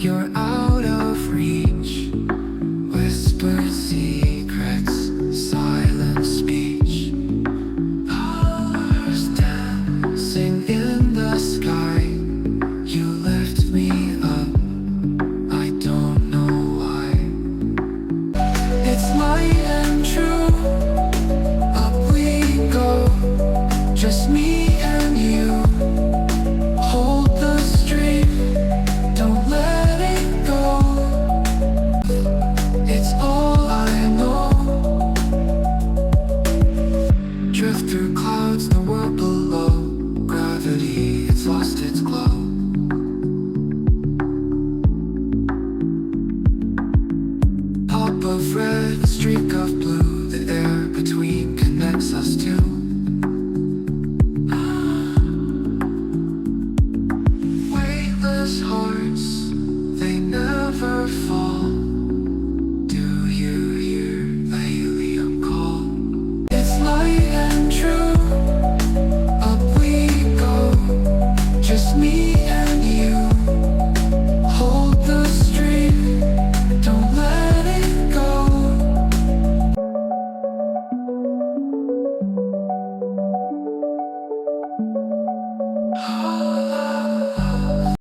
You're out of reach. Whispered secrets, silent speech. Colors dancing in the sky. You lift me up, I don't know why. It's light and true, up we go. Just me and you. Hold the stream, don't let it go. It's all I know. Drift through clouds, the world below. Gravity, it's lost its glow. Pop of red, a streak of blue. The air between connects us two. Weightless hearts, they never fall.